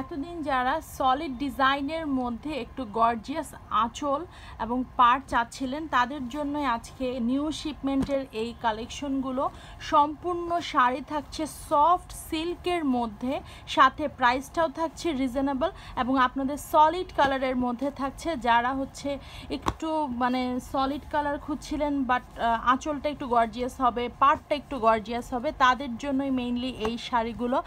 এতদিন যারা সলিড ডিজাইনের মধ্যে একটু গর্জিয়াস আঁচল এবং পাড় চাচ্ছিলেন তাদের জন্যই আজকে নিউ শিপমেন্টের এই কালেকশনগুলো। সম্পূর্ণ শাড়ি থাকছে সফট সিল্কের মধ্যে, সাথে প্রাইসটাও থাকছে রিজনেবল এবং আপনাদের সলিড কালারের মধ্যে থাকছে। যারা হচ্ছে একটু মানে সলিড কালার খুঁজছিলেন বাট আঁচলটা একটু গর্জিয়াস হবে, পাড়টা একটু গর্জিয়াস হবে, তাদের জন্যই মেইনলি এই শাড়িগুলো।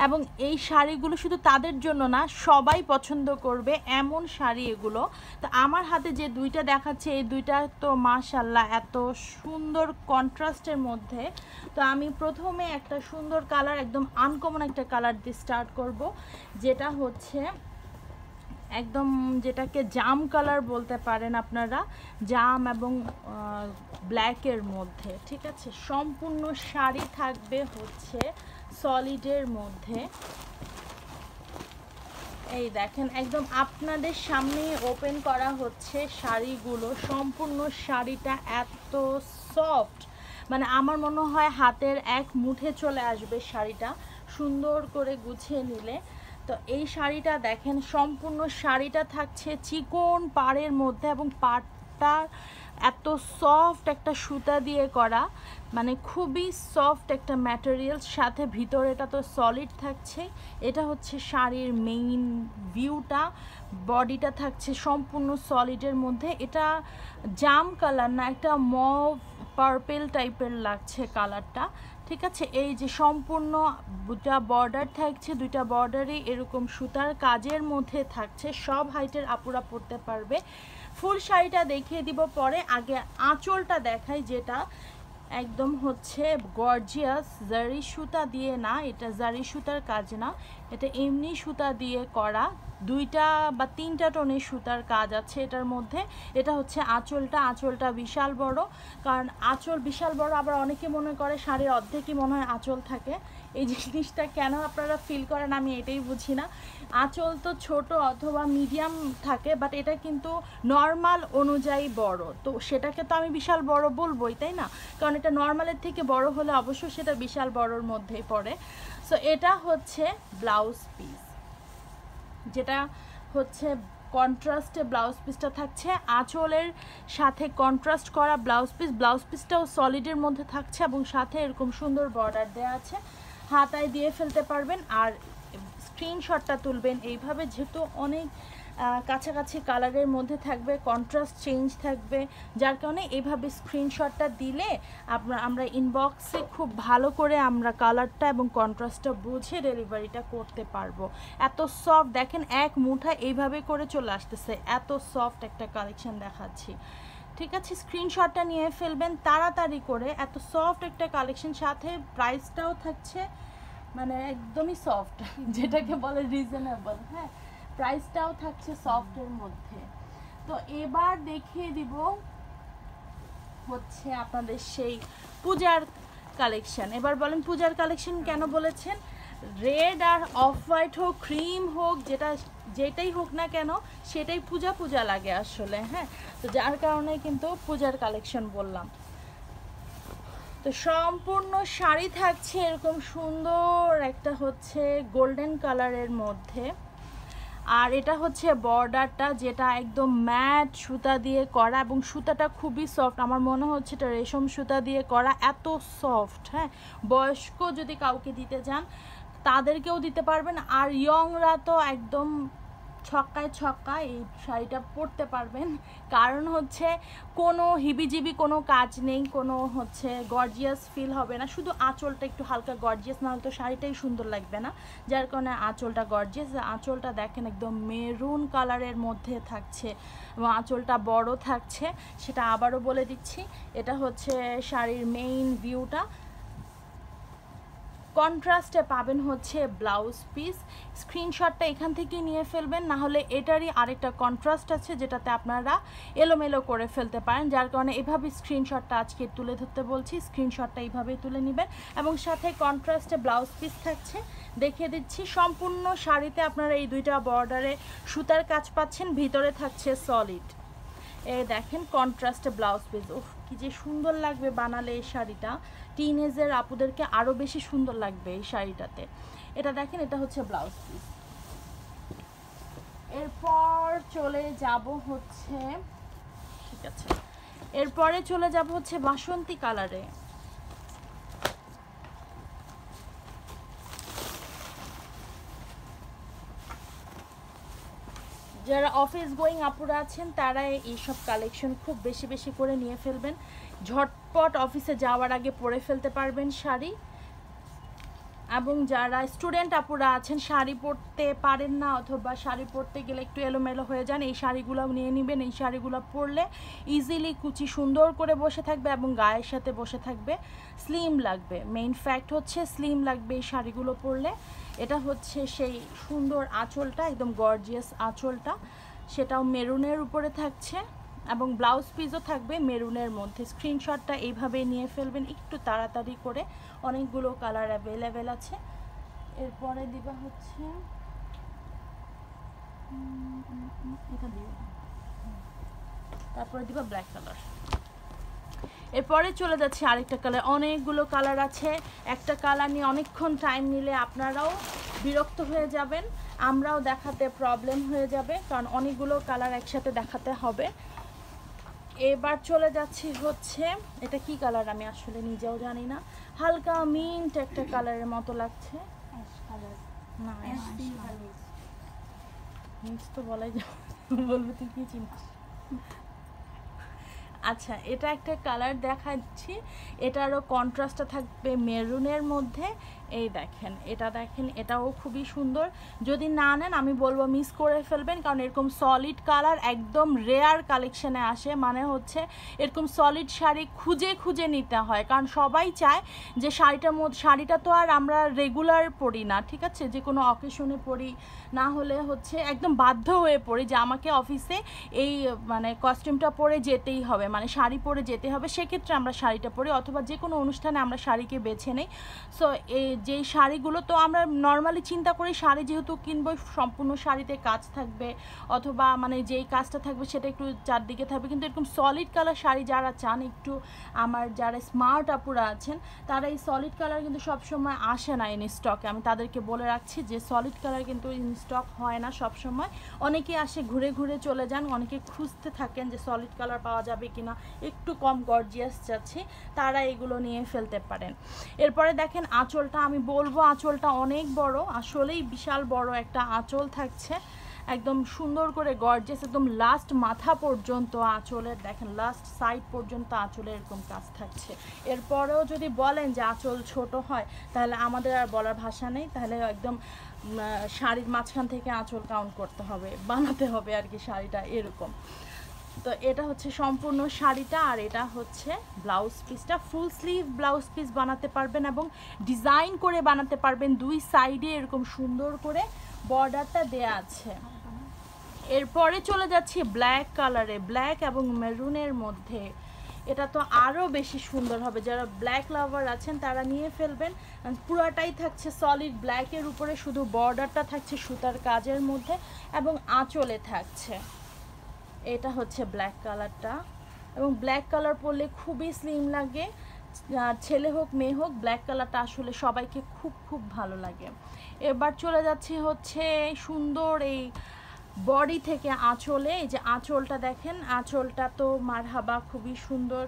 এবং এই শাড়িগুলো শুধু তাদের জন্য না, সবাই পছন্দ করবে এমন শাড়ি এগুলো। তো আমার হাতে যে দুইটা দেখাচ্ছে এই দুইটা তো মাশাআল্লাহ এত সুন্দর কন্ট্রাস্টের মধ্যে। তো আমি প্রথমে একটা সুন্দর কালার, একদম আনকমন একটা কালার দিয়ে স্টার্ট করব, যেটা হচ্ছে একদম যেটাকে জাম কালার বলতে পারেন আপনারা, জাম এবং ব্ল্যাকের মধ্যে। ঠিক আছে, সম্পূর্ণ শাড়ি থাকবে হচ্ছে সলিডের মধ্যে। এই দেখেন একদম আপনাদের সামনে ওপেন করা হচ্ছে শাড়িগুলো। সম্পূর্ণ শাড়িটা এত সফট, মানে আমার মনে হয় হাতের এক মুঠে চলে আসবে শাড়িটা সুন্দর করে গুছিয়ে নিলে। তো এই শাড়িটা দেখেন, সম্পূর্ণ শাড়িটা থাকছে চিকন পাড়ের মধ্যে এবং পাড়টা এত সফট একটা সুতা দিয়ে করা, মানে খুবই সফট একটা ম্যাটেরিয়াল, সাথে ভিতরে এটা তো সলিড থাকছে। এটা হচ্ছে শাড়ির মেইন ভিউটা। বডিটা থাকছে সম্পূর্ণ সলিডের মধ্যে। এটা জাম কালার না, একটা মভ পার্পেল টাইপের লাগছে কালারটা। ঠিক আছে, এই যে সম্পূর্ণ দুটা বর্ডার থাকছে, দুইটা বর্ডারে এরকম সুতার কাজের মধ্যে থাকছে। সব হাইটের আপুরা পরতে পারবে। ফুল শাড়িটা দেখিয়ে দিব পরে, আগে আঁচলটা দেখাই, যেটা একদম হচ্ছে গর্জিয়াস জারি সুতা দিয়ে না, এটা জারি সুতার কাজ না, এটা এমনি সুতা দিয়ে করা। দুইটা বা তিনটা টোনের সুতার কাজ আছে এটার মধ্যে। এটা হচ্ছে আঁচলটা। আঁচলটা বিশাল বড়, কারণ আঁচল বিশাল বড়, আবার অনেকে মনে করে শাড়ির অর্ধেকই মনে হয় আঁচল থাকে। এই জিনিসটা কেন আপনারা ফিল করেন আমি এটাই বুঝি না। আঁচল তো ছোট অথবা মিডিয়াম থাকে, বাট এটা কিন্তু নর্মাল অনুযায়ী বড়, তো সেটাকে তো আমি বিশাল বড় বলবোই, তাই না? কারণ এটা নর্মালের থেকে বড় হলে অবশ্যই সেটা বিশাল বড়র মধ্যেই পড়ে। সো এটা হচ্ছে ব্লাউজ পিস, যেটা হচ্ছে কন্ট্রাস্টে ব্লাউজ পিসটা থাকছে। আঁচলের সাথে কন্ট্রাস্ট করা ব্লাউজ পিস, ব্লাউজ পিসটাও সলিডের মধ্যে থাকছে এবং সাথে এরকম সুন্দর বর্ডার দেওয়া আছে। হাতায় দিয়ে ফেলতে পারবেন আর স্ক্রিনশটটা তুলবেন এইভাবে, যেহেতু অনেক কাছাকাছি কালারের মধ্যে থাকবে, কন্ট্রাস্ট চেঞ্জ থাকবে, যার কারণে এইভাবে স্ক্রিনশটটা দিলে আমরা ইনবক্সে খুব ভালো করে আমরা কালারটা এবং কন্ট্রাস্টটা বুঝে ডেলিভারিটা করতে পারবো। এত সফট দেখেন, এক মুঠা এইভাবে করে চলে আসতেছে, এত সফট একটা কালেকশন দেখাচ্ছি। ঠিক আছে, স্ক্রিনশটটা নিয়ে ফেলবেন তাড়াতাড়ি করে। এত সফট একটা কালেকশন, সাথে প্রাইসটাও থাকছে মানে একদমই সফট, যেটাকে বলে রিজনেবল। হ্যাঁ, প্রাইসটাও থাকছে সফটের মধ্যে। তো এবার দেখিয়ে দিব হচ্ছে আপনাদের সেই পূজার কালেকশন। এবার বলেন পূজার কালেকশন কেন বলেছেন? রেড আর অফ হোয়াইট হোক, ক্রিম হোক, যেটাই হোক না কেন সেটাই পূজা পূজা লাগে আসলে। হ্যাঁ, তো যার কারণে কিন্তু পূজার কালেকশন বললাম। তো সম্পূর্ণ শাড়ি থাকছে এরকম সুন্দর একটা হচ্ছে গোল্ডেন কালারের মধ্যে। আর এটা হচ্ছে বর্ডারটা, যেটা একদম ম্যাট সুতা দিয়ে করা এবং সুতাটা খুবই সফট। আমার মনে হচ্ছে এটা রেশম সুতা দিয়ে করা, এত সফট। হ্যাঁ, বয়স্ক যদি কাউকে দিতে চান তাদেরকেও দিতে পারবেন, আর ইয়ংরা তো একদম ছক্কায় ছক্কা এই শাড়িটা পরতে পারবেন। কারণ হচ্ছে কোনো হিবিজিবি কোনো কাজ নেই, কোনো হচ্ছে গর্জিয়াস ফিল হবে না, শুধু আঁচলটা একটু হালকা গর্জিয়াস, না হলে তো শাড়িটাই সুন্দর লাগবে না, যার কারণে আঁচলটা গর্জিয়াস। আঁচলটা দেখেন একদম মেরুন কালারের মধ্যে থাকছে এবং আঁচলটা বড় থাকছে। সেটা আবারও বলে দিচ্ছি, এটা হচ্ছে শাড়ির মেইন ভিউটা। কন্ট্রাস্টে পাবেন হচ্ছে ব্লাউজ পিস। স্ক্রিনশটটা এখান থেকে নিয়ে ফেলবেন, না হলে এটারই আরেকটা কন্ট্রাস্ট আছে যেটাতে আপনারা এলোমেলো করে ফেলতে পারেন, যার কারণে এভাবে স্ক্রিনশটটা আজকে তুলে ধরতে বলছি। স্ক্রিনশটটা এইভাবেই তুলে নেবেন এবং সাথে কন্ট্রাস্টে ব্লাউজ পিস থাকছে। দেখিয়ে দিচ্ছি, সম্পূর্ণ শাড়িতে আপনারা এই দুইটা বর্ডারে সুতার কাজ পাচ্ছেন, ভিতরে থাকছে সলিড। এই দেখেন কন্ট্রাস্টে ব্লাউজ পিস, উফ কি যে সুন্দর লাগবে বানালে এই শাড়িটা। টিনেজের আপুদেরকে আরও বেশি সুন্দর লাগবে এই শাড়িটাতে। এটা দেখেন, এটা হচ্ছে ব্লাউজ পিস। এরপর চলে যাব হচ্ছে, ঠিক আছে, এরপরে চলে যাব হচ্ছে বাসন্তী কালারে। যারা অফিস গোয়িং আপুরা আছেন তারা এইসব কালেকশন খুব বেশি বেশি করে নিয়ে ফেলবেন, ঝটপট অফিসে যাওয়ার আগে পরে ফেলতে পারবেন শাড়ি। এবং যারা স্টুডেন্ট আপুরা আছেন শাড়ি পরতে পারেন না অথবা শাড়ি পরতে গেলে একটু এলোমেলো হয়ে যান, এই শাড়িগুলো নিয়ে নেবেন। এই শাড়িগুলো পরলে ইজিলি কুচি সুন্দর করে বসে থাকবে এবং গায়ের সাথে বসে থাকবে, স্লিম লাগবে। মেইন ফ্যাক্ট হচ্ছে স্লিম লাগবে এই শাড়িগুলো পরলে। এটা হচ্ছে সেই সুন্দর আঁচলটা, একদম গর্জিয়াস আঁচলটা, সেটাও মেরুনের উপরে থাকছে এবং ব্লাউজ পিসও থাকবে মেরুনের মধ্যে। স্ক্রিনশটটা এইভাবে নিয়ে ফেলবেন একটু তাড়াতাড়ি করে, অনেকগুলো কালার অ্যাভেলেবেল আছে। এরপরে দিবা হচ্ছে এটা দিও, তারপরে দিবা ব্ল্যাক কালার। এরপরে চলে যাচ্ছে আরেকটা কালার, অনেকগুলো কালার আছে, একটা কালার নিয়ে অনেকক্ষণ টাইম নিলে আপনারাও বিরক্ত হয়ে যাবেন, আমরাও দেখাতে প্রবলেম হয়ে যাবে, কারণ অনেকগুলো কালার একসাথে দেখাতে হবে। এবার চলে যাচ্ছি হচ্ছে, এটা কি কালার আমি আসলে নিজেও জানি না, হালকা মিন্ট একটা কালারের মতো লাগছে। না মিন্ট তো বলাই যাবে, বলবো তুই কি চিনিস। আচ্ছা, এটা একটা কালার দেখাচ্ছি, এটারও কন্ট্রাস্টটা থাকবে মেরুনের মধ্যে। এই দেখেন, এটা দেখেন, এটাও খুবই সুন্দর। যদি না নেন আমি বলবো মিস করে ফেলবেন, কারণ এরকম সলিড কালার একদম রেয়ার কালেকশানে আসে। মানে হচ্ছে এরকম সলিড শাড়ি খুঁজে খুঁজে নিতে হয়, কারণ সবাই চায় যে শাড়িটা তো আর আমরা রেগুলার পরি না, ঠিক আছে, যে কোনো অকেশনে পরি, না হলে হচ্ছে একদম বাধ্য হয়ে পড়ি যে আমাকে অফিসে এই মানে কস্টিউমটা পরে যেতেই হবে, মানে শাড়ি পরে যেতে হবে, সেক্ষেত্রে আমরা শাড়িটা পরি, অথবা যে কোনো অনুষ্ঠানে আমরা শাড়িকে বেছে নেই। সো এই যেই শাড়িগুলো তো আমরা নর্মালি চিন্তা করি শাড়ি যেহেতু কিনবো সম্পূর্ণ শাড়িতে কাজ থাকবে, অথবা মানে যেই কাজটা থাকবে সেটা একটু চারদিকে থাকবে, কিন্তু এরকম সলিড কালার শাড়ি যারা চান, একটু আমার যারা স্মার্ট আপুরা আছেন তারা এই সলিড কালার কিন্তু সবসময় আসে না ইন স্টকে। আমি তাদেরকে বলে রাখছি যে সলিড কালার কিন্তু ইন স্টক হয় না সবসময়, অনেকে আসে ঘুরে ঘুরে চলে যান, অনেকে খুঁজতে থাকেন যে সলিড কালার পাওয়া যাবে কিনা, একটু কম গর্জিয়াস যাচ্ছে, তারা এগুলো নিয়ে ফেলতে পারেন। এরপরে দেখেন আঁচলটা, আমি বলবো আঁচলটা অনেক বড়, আসলেই বিশাল বড় একটা আঁচল থাকছে, একদম সুন্দর করে গর্জিয়াস, একদম লাস্ট মাথা পর্যন্ত আঁচলের দেখেন, লাস্ট সাইড পর্যন্ত আঁচলের এরকম কাজ থাকছে। এরপরেও যদি বলেন যে আঁচল ছোট হয় তাহলে আমাদের আর বলার ভাষা নেই, তাহলে একদম শাড়ির মাঝখান থেকে আঁচল কাউন্ট করতে হবে, বানাতে হবে আর কি শাড়িটা এরকম। তো এটা হচ্ছে সম্পূর্ণ শাড়িটা, আর এটা হচ্ছে ব্লাউজ পিসটা। ফুল স্লিভ ব্লাউজ পিস বানাতে পারবেন এবং ডিজাইন করে বানাতে পারবেন, দুই সাইডে এরকম সুন্দর করে বর্ডারটা দেয়া আছে। এরপরে চলে যাচ্ছি ব্ল্যাক কালারে, ব্ল্যাক এবং মেরুনের মধ্যে, এটা তো আরও বেশি সুন্দর হবে। যারা ব্ল্যাক লাভার আছেন তারা নিয়ে ফেলবেন, পুরাটাই থাকছে সলিড ব্ল্যাকের উপরে, শুধু বর্ডারটা থাকছে সুতার কাজের মধ্যে এবং আঁচলে থাকছে। এটা হচ্ছে ব্ল্যাক কালারটা, এবং ব্ল্যাক কালার পরলে খুবই স্লিম লাগে, ছেলে হোক মেয়ে হোক, ব্ল্যাক কালারটা আসলে সবাইকে খুব খুব ভালো লাগে। এবার চলে যাচ্ছে হচ্ছে সুন্দর এই বডি থেকে আঁচলে, এই যে আঁচলটা দেখেন, আঁচলটা তো মারহাবা খুবই সুন্দর,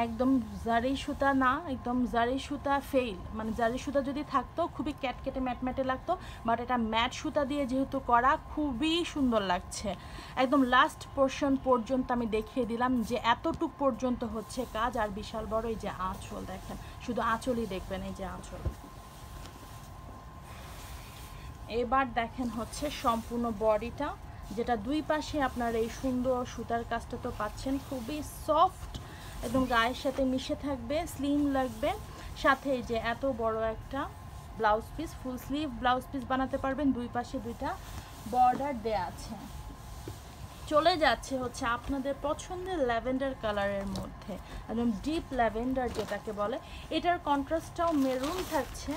একদম জারি সুতা না, একদম জারি সুতা ফেল, মানে জারি সুতা যদি থাকতো খুবই ক্যাটকেটে ম্যাটম্যাটে লাগতো, বাট এটা ম্যাট সুতা দিয়ে যেহেতু করা খুবই সুন্দর লাগছে। একদম লাস্ট পোর্শন পর্যন্ত আমি দেখিয়ে দিলাম যে এতটুক পর্যন্ত হচ্ছে কাজ, আর বিশাল বড় এই যে আঁচল দেখেন, শুধু আঁচলই দেখবেন, এই যে আঁচল। এবার দেখেন হচ্ছে সম্পূর্ণ বডিটা, যেটা দুই পাশে আপনার এই সুন্দর সুতার কাজটা তো পাচ্ছেন, খুবই সফট, একদম গায়ের সাথে মিশে থাকবে, স্লিম লাগবে, সাথে এই যে এত বড় একটা blouse piece, full sleeve blouse piece বানাতে পারবেন, দুই পাশে দুইটা বর্ডার দেয়া আছে। চলে যাচ্ছে হচ্ছে আপনাদের পছন্দের ল্যাভেন্ডার কালারের মধ্যে, একদম ডিপ ল্যাভেন্ডার যেটাকে বলে, এটার কন্ট্রাস্টটাও মেরুন থাকছে।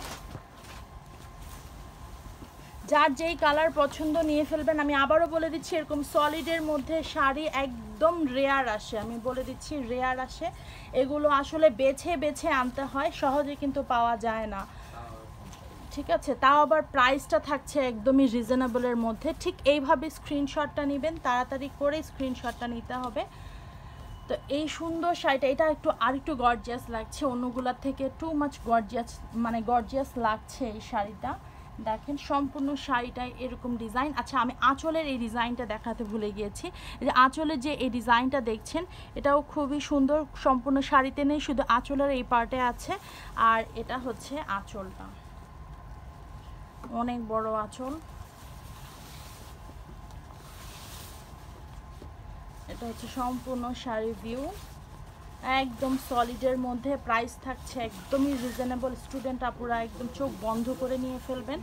যার যেই কালার পছন্দ নিয়ে ফেলবেন। আমি আবারও বলে দিচ্ছি এরকম সলিডের মধ্যে শাড়ি একদম রেয়ার আসে, আমি বলে দিচ্ছি রেয়ার আসে, এগুলো আসলে বেছে বেছে আনতে হয়, সহজে কিন্তু পাওয়া যায় না। ঠিক আছে, তাও আবার প্রাইসটা থাকছে একদমই রিজনেবলের মধ্যে। ঠিক এইভাবে স্ক্রিনশটটা নেবেন, তাড়াতাড়ি করে স্ক্রিনশটটা নিতে হবে। তো এই সুন্দর শাড়িটা, এটা আরেকটু গর্জিয়াস লাগছে অন্যগুলোর থেকে, টু মাচ গর্জিয়াস, মানে গর্জিয়াস লাগছে এই শাড়িটা। দেখেন সম্পূর্ণ শাড়িটাই এরকম ডিজাইন। আচ্ছা, আমি আঁচলের এই ডিজাইনটা দেখাতে ভুলে গিয়েছি। যে আঁচলের যে এই ডিজাইনটা দেখছেন, এটাও খুবই সুন্দর, সম্পূর্ণ শাড়িতে নেই, শুধু আঁচলের এই পার্টে আছে। আর এটা হচ্ছে আঁচলটা, অনেক বড় আঁচল। এটা হচ্ছে সম্পূর্ণ শাড়ি ভিউ, একদম সলিডের মধ্যে। প্রাইস থাকছে একদমই রিজনেবল। স্টুডেন্ট আপুরা একদম চোখ বন্ধ করে নিয়ে ফেলবেন,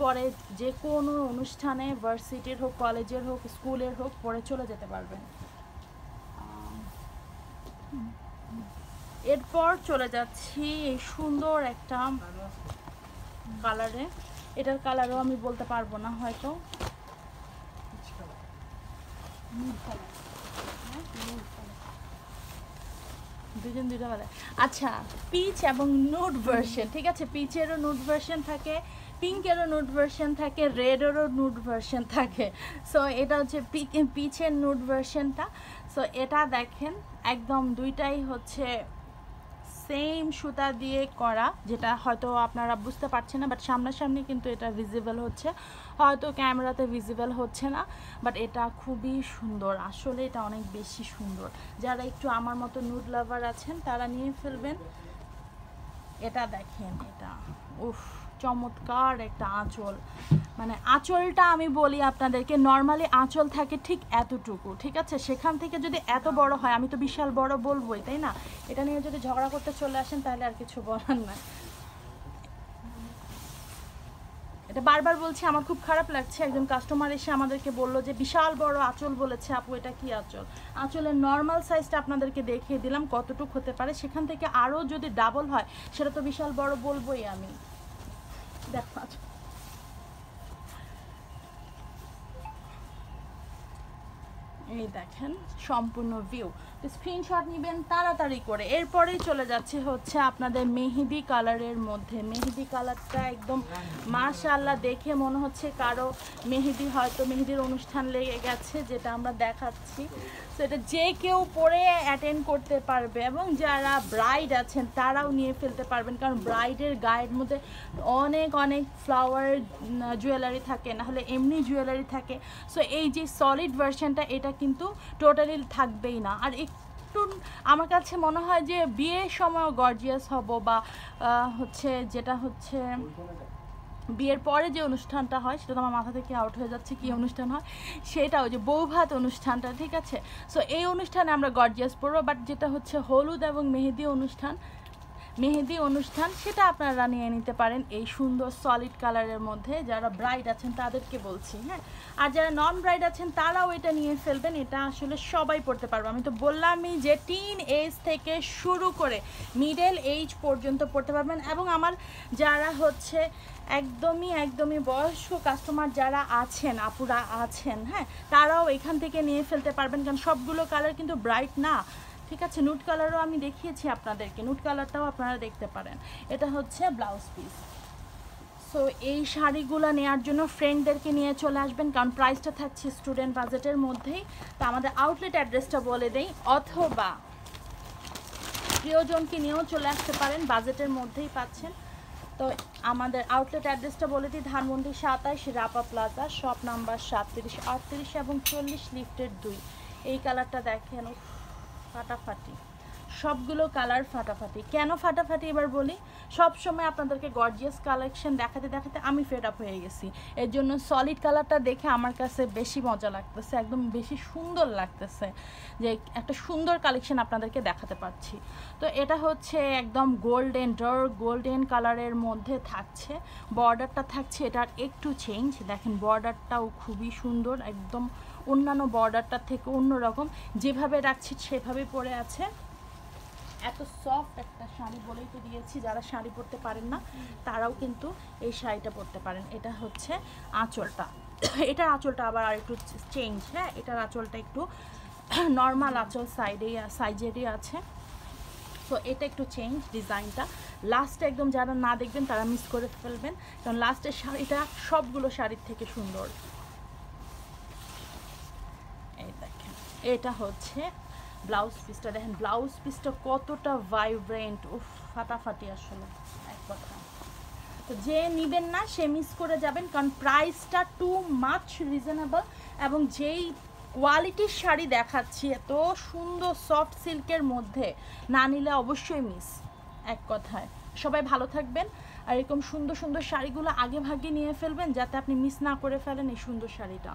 পরে যে কোনো অনুষ্ঠানে, ভার্সিটির হোক, কলেজের হোক, স্কুলের হোক, পরে চলে যেতে পারবেন। এরপর চলে যাচ্ছি এই সুন্দর একটা কালারে। এটার কালারও আমি বলতে পারবো না হয়তো, দুইটা কালার। আচ্ছা, পিচ এবং নুড ভার্সন, ঠিক আছে, পিচেরও নুড ভার্সন থাকে, পিঙ্কেরও নুড ভার্সন থাকে, রেডেরও নুড ভার্সন থাকে। সো এটা হচ্ছে পিচের নুড ভার্সনটা। সো এটা দেখেন একদম দুইটাই হচ্ছে সেম সুতা দিয়ে করা, যেটা হয়তো আপনারা বুঝতে পারছেন না, বাট সামনাসামনি কিন্তু এটা ভিজিবল হচ্ছে, হয়তো ক্যামেরাতে ভিজিবল হচ্ছে না, বাট এটা খুবই সুন্দর। আসলে এটা অনেক বেশি সুন্দর। যারা একটু আমার মতো নুড লাভার আছেন তারা নিয়ে ফেলবেন। এটা দেখেন, এটা উফ, চমৎকার একটা আঁচল। মানে আঁচলটা আমি বলি আপনাদেরকে, নর্মালি আঁচল থাকে ঠিক এতটুকু, ঠিক আছে, সেখান থেকে যদি এত বড় হয়, আমি তো বিশাল বড় বলবোই, তাই না? এটা নিয়ে যদি ঝগড়া করতে চলে আসেন তাহলে আর কিছু বলার না। এটা বারবার বলছি, আমার খুব খারাপ লাগছে। একজন কাস্টমার এসে আমাদেরকে বললো যে বিশাল বড় আঁচল বলেছে আপু, এটা কি আঁচল? আঁচলের নর্মাল সাইজটা আপনাদেরকে দেখিয়ে দিলাম কতটুকু হতে পারে, সেখান থেকে আরও যদি ডাবল হয় সেটা তো বিশাল বড় বলবোই আমি। দেখো এই দেখেন সম্পূর্ণ ভিউ। তো স্ক্রিনশট নেবেন তাড়াতাড়ি করে। এরপরেই চলে যাচ্ছে হচ্ছে আপনাদের মেহেদি কালারের মধ্যে। মেহেদি কালারটা একদম মাশাআল্লাহ, দেখে মনে হচ্ছে কারো মেহেদি, হয়তো মেহেদির অনুষ্ঠান লেগে গেছে, যেটা আমরা দেখাচ্ছি। তো এটা যে কেউ পরে অ্যাটেন্ড করতে পারবে, এবং যারা ব্রাইড আছেন তারাও নিয়ে ফেলতে পারবেন, কারণ ব্রাইডের গায়ের মধ্যে অনেক অনেক ফ্লাওয়ার জুয়েলারি থাকে, না হলে এমনি জুয়েলারি থাকে। সো এই যে সলিড ভার্সনটা, এটা কিন্তু টোটালি থাকবেই না। আর একটু আমার কাছে মনে হয় যে বিয়ের সময় গর্জিয়াস হব, বা হচ্ছে যেটা হচ্ছে বিয়ের পরে যে অনুষ্ঠানটা হয়, সেটা তো আমার মাথা থেকে আউট হয়ে যাচ্ছে, কি অনুষ্ঠান হয় সেটা, ওই যে বৌভাত অনুষ্ঠানটা, ঠিক আছে। সো এই অনুষ্ঠানে আমরা গর্জিয়াস পরবো, বাট যেটা হচ্ছে হলুদ এবং মেহেদি অনুষ্ঠান, সেটা আপনারা নিয়ে নিতে পারেন এই সুন্দর সলিড কালারের মধ্যে। যারা ব্রাইড আছেন তাদেরকে বলছি, হ্যাঁ। আর যারা নন ব্রাইড আছেন তারাও এটা নিয়ে ফেলবেন, এটা আসলে সবাই পড়তে পারবে। আমি তো বললামই যে টিন এজ থেকে শুরু করে মিডল এজ পর্যন্ত পড়তে পারবেন। এবং আমার যারা হচ্ছে একদমই বয়স্ক কাস্টমার যারা আছেন, আপুরা আছেন, হ্যাঁ, তারাও এখান থেকে নিয়ে ফেলতে পারবেন, কারণ সবগুলো কালার কিন্তু ব্রাইট না, ঠিক আছে। নুড কালারও আমি দেখিয়েছি আপনাদেরকে, নুড কালারটাও আপনারা দেখতে পারেন। এটা হচ্ছে ব্লাউজ পিস। সো এই শাড়িগুলো নেওয়ার জন্য ফ্রেন্ডদেরকে নিয়ে চলে আসবেন, কারণ প্রাইসটা থাকছে স্টুডেন্ট বাজেটের মধ্যেই। তো আমাদের আউটলেট অ্যাড্রেসটা বলে দেই, অথবা প্রিয়জনকে নিয়েও চলে আসতে পারেন, বাজেটের মধ্যেই পাচ্ছেন। তো আমাদের আউটলেট অ্যাড্রেসটা বলে দিই, Dhanmondi 27, Rapa plaza, shop number 37, 38 এবং 40, লিফটের 2। এই কালারটা দেখেন, ফাটাফাটি, সবগুলো কালার ফাটাফাটি। কেন ফাটাফাটি এবার বলি, সব সময় আপনাদেরকে গর্জিয়াস কালেকশন দেখাতে দেখাতে আমি ফেড আপ হয়ে গেছি, এর জন্য সলিড কালারটা দেখে আমার কাছে বেশি মজা লাগতেছে, একদম বেশি সুন্দর লাগতেছে যে একটা সুন্দর কালেকশন আপনাদেরকে দেখাতে পারছি। তো এটা হচ্ছে একদম গোল্ডেন, ডার্ক গোল্ডেন কালারের মধ্যে থাকছে। বর্ডারটা থাকছে এটার একটু চেঞ্জ, দেখেন বর্ডারটাও খুবই সুন্দর, একদম অন্যান্য বর্ডারটার থেকে অন্যরকম। যেভাবে রাখছি সেভাবেই পরে আছে। এত সফট একটা শাড়ি বলেই তো দিয়েছি, যারা শাড়ি পরতে পারেন না তারাও কিন্তু এই শাড়িটা পরতে পারেন। এটা হচ্ছে আঁচলটা, এটার আঁচলটা আবার আর একটু চেঞ্জ, হ্যাঁ, এটার আঁচলটা একটু নর্মাল আঁচল সাইজেরই আছে। সো এটা একটু চেঞ্জ ডিজাইনটা। লাস্টে একদম যারা না দেখবেন তারা মিস করে ফেলবেন, কারণ লাস্টের শাড়িটা সবগুলো শাড়ির থেকে সুন্দর। এই দেখেন এটা হচ্ছে ব্লাউজ পিসটা, দেখেন ব্লাউজ পিসটা কতটা ভাইব্রেন্ট, উফ ফাটাফাটি আসলে এক কথা। তো যে নেবেন না সে মিস করে যাবেন, কারণ প্রাইসটা টু মাচ রিজনেবল, এবং যেই কোয়ালিটির শাড়ি দেখাচ্ছি এত সুন্দর সফট সিল্কের মধ্যে, না নিলে অবশ্যই মিস এক কথায়। সবাই ভালো থাকবেন, আর এরকম সুন্দর সুন্দর শাড়িগুলো আগে ভাগে নিয়ে ফেলবেন যাতে আপনি মিস না করে ফেলেন এই সুন্দর শাড়িটা।